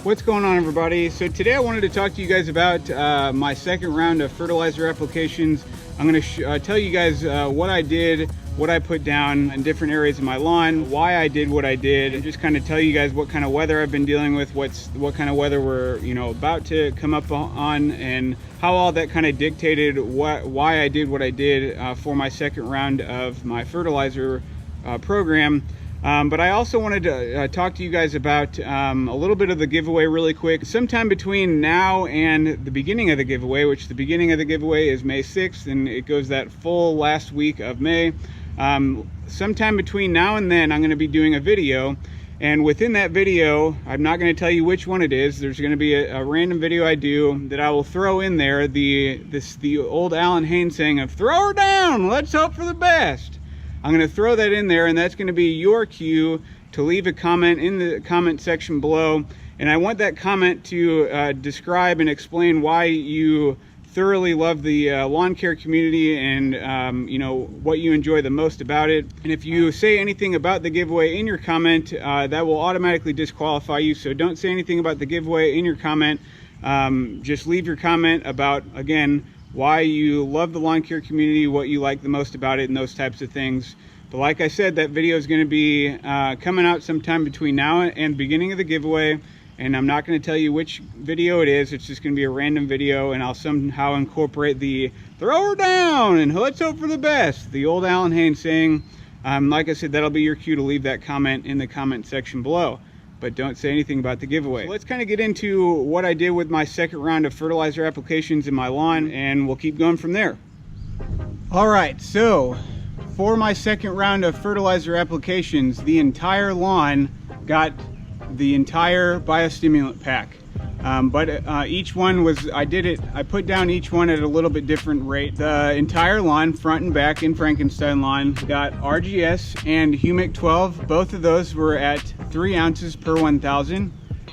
What's going on, everybody? So today I wanted to talk to you guys about my second round of fertilizer applications. I'm going to tell you guys what I did, what I put down in different areas of my lawn, why I did what I did, and just kind of tell you guys what kind of weather I've been dealing with, what kind of weather we're about to come up on, and how all that kind of dictated why I did what I did for my second round of my fertilizer program. But I also wanted to talk to you guys about a little bit of the giveaway really quick. Sometime between now and the beginning of the giveaway, which the beginning of the giveaway is May 6th, and it goes that full last week of May. Sometime between now and then, I'm going to be doing a video. And within that video, I'm not going to tell you which one it is. There's going to be a random video I do that I will throw in there the old Alan Haynes saying of "throw her down, let's hope for the best." I'm going to throw that in there, and that's going to be your cue to leave a comment in the comment section below. And I want that comment to describe and explain why you thoroughly love the lawn care community and what you enjoy the most about it. And if you say anything about the giveaway in your comment, that will automatically disqualify you. So don't say anything about the giveaway in your comment. Just leave your comment about, again, why you love the lawn care community, what you like the most about it, and those types of things. But like I said, that video is going to be coming out sometime between now and the beginning of the giveaway, and I'm not going to tell you which video it is. It's just going to be a random video, and I'll somehow incorporate the "throw her down and let's hope for the best," the old Alan Haynes saying. Like I said, that'll be your cue to leave that comment in the comment section below. But don't say anything about the giveaway. So let's kind of get into what I did with my second round of fertilizer applications in my lawn, and we'll keep going from there. All right, so for my second round of fertilizer applications, the entire lawn got the entire biostimulant pack. But each one was, I put down each one at a little bit different rate. The entire lawn, front and back in Frankenstein lawn, got RGS and Humic 12. Both of those were at 3 ounces per 1,000.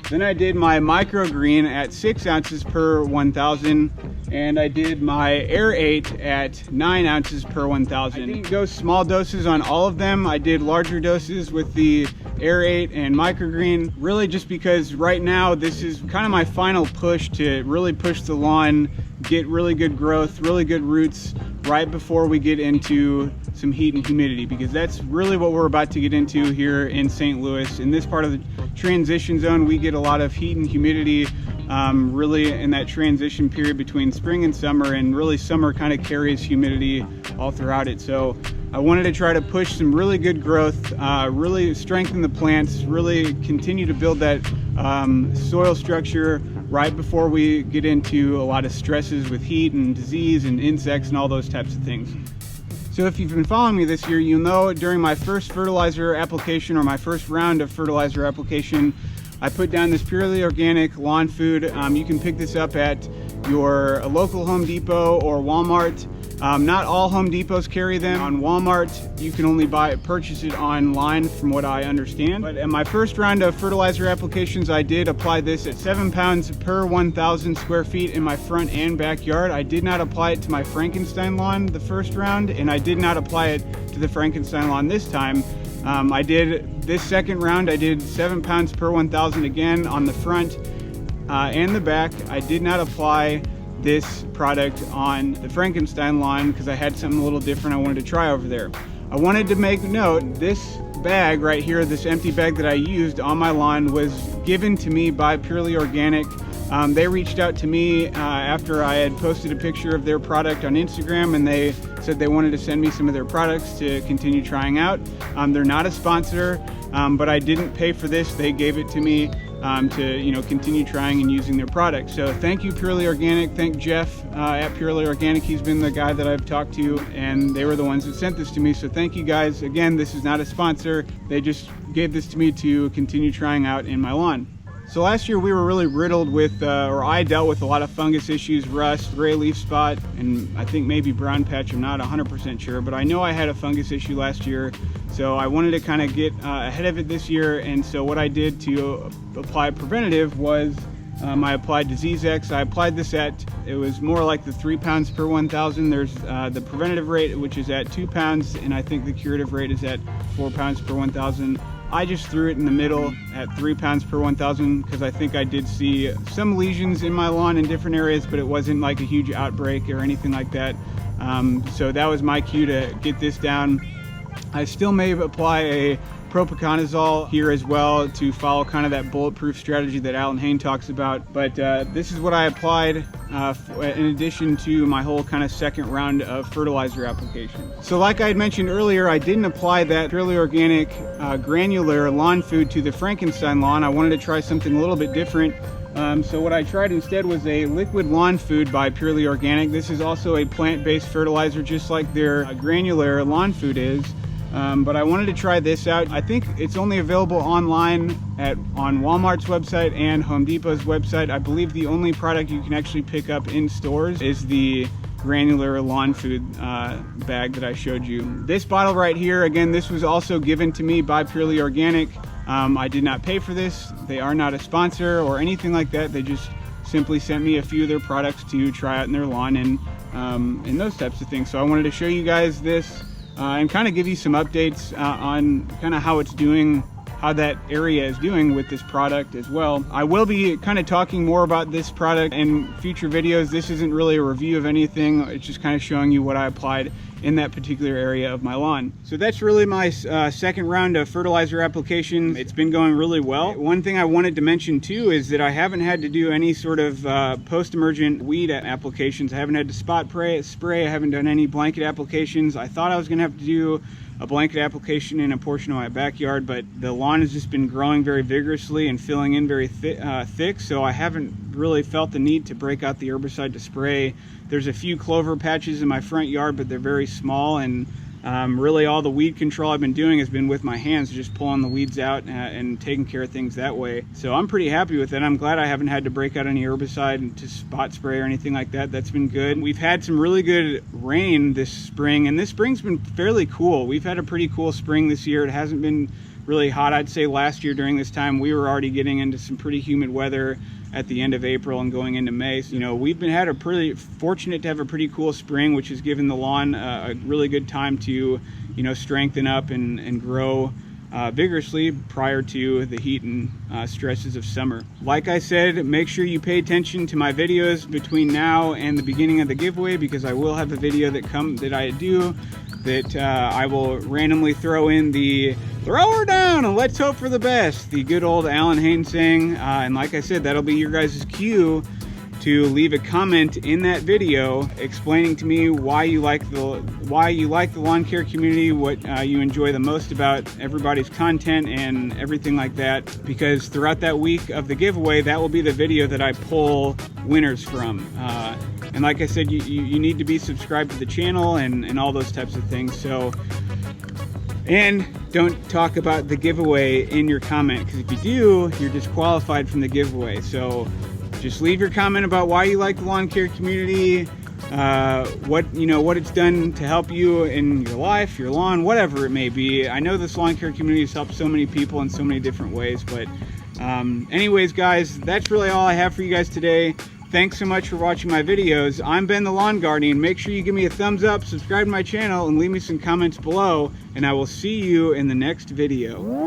Then I did my microgreen at 6 ounces per 1,000, and I did my Air 8 at 9 ounces per 1,000. I didn't go small doses on all of them. I did larger doses with the Air 8 and microgreen, really just because right now this is kind of my final push to really push the lawn, get really good growth, really good roots right before we get into some heat and humidity, because that's really what we're about to get into here in St. Louis. In this part of the transition zone, we get a lot of heat and humidity really in that transition period between spring and summer, and really summer kind of carries humidity all throughout it. So I wanted to try to push some really good growth, really strengthen the plants, really continue to build that soil structure right before we get into a lot of stresses with heat and disease and insects and all those types of things. So if you've been following me this year, you'll know during my first fertilizer application, or my first round of fertilizer application, I put down this purely organic lawn food. You can pick this up at your local Home Depot or Walmart. Not all Home Depots carry them. On Walmart, you can only purchase it online, from what I understand. But in my first round of fertilizer applications, I did apply this at 7 pounds per 1,000 square feet in my front and backyard. I did not apply it to my Frankenstein lawn the first round, and I did not apply it to the Frankenstein lawn this time. I did this second round, I did 7 pounds per 1,000 again on the front and the back. I did not apply this product on the Frankenstein lawn because I had something a little different I wanted to try over there. I wanted to make note, this bag right here, this empty bag that I used on my lawn, was given to me by Purely Organic. They reached out to me after I had posted a picture of their product on Instagram, and they said they wanted to send me some of their products to continue trying out. They're not a sponsor, but I didn't pay for this. They gave it to me to continue trying and using their product. So thank you, Purely Organic. Thank Jeff at Purely Organic. He's been the guy that I've talked to, and they were the ones that sent this to me. So thank you guys. Again, this is not a sponsor. They just gave this to me to continue trying out in my lawn. So last year we were really riddled with, or I dealt with a lot of fungus issues, rust, gray leaf spot, and I think maybe brown patch. I'm not 100% sure, but I know I had a fungus issue last year. So I wanted to kind of get ahead of it this year. And so what I did to apply preventative was I applied Disease X. I applied this it was more like the 3 pounds per 1,000. There's the preventative rate, which is at 2 pounds, and I think the curative rate is at 4 pounds per 1,000. I just threw it in the middle at 3 pounds per 1,000 because I think I did see some lesions in my lawn in different areas, but it wasn't like a huge outbreak or anything like that. So that was my cue to get this down. I still may apply a propiconazole here as well to follow kind of that bulletproof strategy that Alan Hain talks about. But this is what I applied in addition to my whole kind of second round of fertilizer application. So like I had mentioned earlier, I didn't apply that purely organic granular lawn food to the Frankenstein lawn. I wanted to try something a little bit different. So what I tried instead was a liquid lawn food by Purely Organic. This is also a plant-based fertilizer, just like their granular lawn food is. But I wanted to try this out. I think it's only available online on Walmart's website and Home Depot's website. I believe the only product you can actually pick up in stores is the granular lawn food bag that I showed you. This bottle right here, again, this was also given to me by Purely Organic. I did not pay for this. They are not a sponsor or anything like that. They just simply sent me a few of their products to try out in their lawn and those types of things. So I wanted to show you guys this and kind of give you some updates on kind of how it's doing, how that area is doing with this product as well. I will be kind of talking more about this product in future videos. This isn't really a review of anything. It's just kind of showing you what I applied in that particular area of my lawn. So that's really my second round of fertilizer application. It's been going really well. One thing I wanted to mention too is that I haven't had to do any sort of post-emergent weed applications. I haven't had to spot spray. I haven't done any blanket applications. I thought I was gonna have to do a blanket application in a portion of my backyard, but the lawn has just been growing very vigorously and filling in very thick, so I haven't really felt the need to break out the herbicide to spray. There's a few clover patches in my front yard, but they're very small, and really all the weed control I've been doing has been with my hands, just pulling the weeds out and taking care of things that way. So I'm pretty happy with it. I'm glad I haven't had to break out any herbicide to spot spray or anything like that. That's been good. We've had some really good rain this spring, and this spring's been fairly cool. We've had a pretty cool spring this year. It hasn't been really hot. I'd say last year during this time we were already getting into some pretty humid weather at the end of April and going into May. So, you know, we've been pretty fortunate to have a pretty cool spring, which has given the lawn a really good time to, you know, strengthen up and grow vigorously prior to the heat and stresses of summer. Like I said, make sure you pay attention to my videos between now and the beginning of the giveaway, because I will have a video that I do that I will randomly throw in the "throw her down and let's hope for the best," the good old Alan Hain saying, and like I said, that'll be your guys' cue to leave a comment in that video explaining to me why you like the lawn care community, what you enjoy the most about everybody's content and everything like that, because throughout that week of the giveaway, that will be the video that I pull winners from. And like I said, you need to be subscribed to the channel and all those types of things. So, and don't talk about the giveaway in your comment, because if you do, you're disqualified from the giveaway. So just leave your comment about why you like the lawn care community, what it's done to help you in your life, your lawn, whatever it may be. I know this lawn care community has helped so many people in so many different ways, but anyways, guys, that's really all I have for you guys today. Thanks so much for watching my videos. I'm Ben the Lawn Guardian. Make sure you give me a thumbs up, subscribe to my channel, and leave me some comments below, and I will see you in the next video.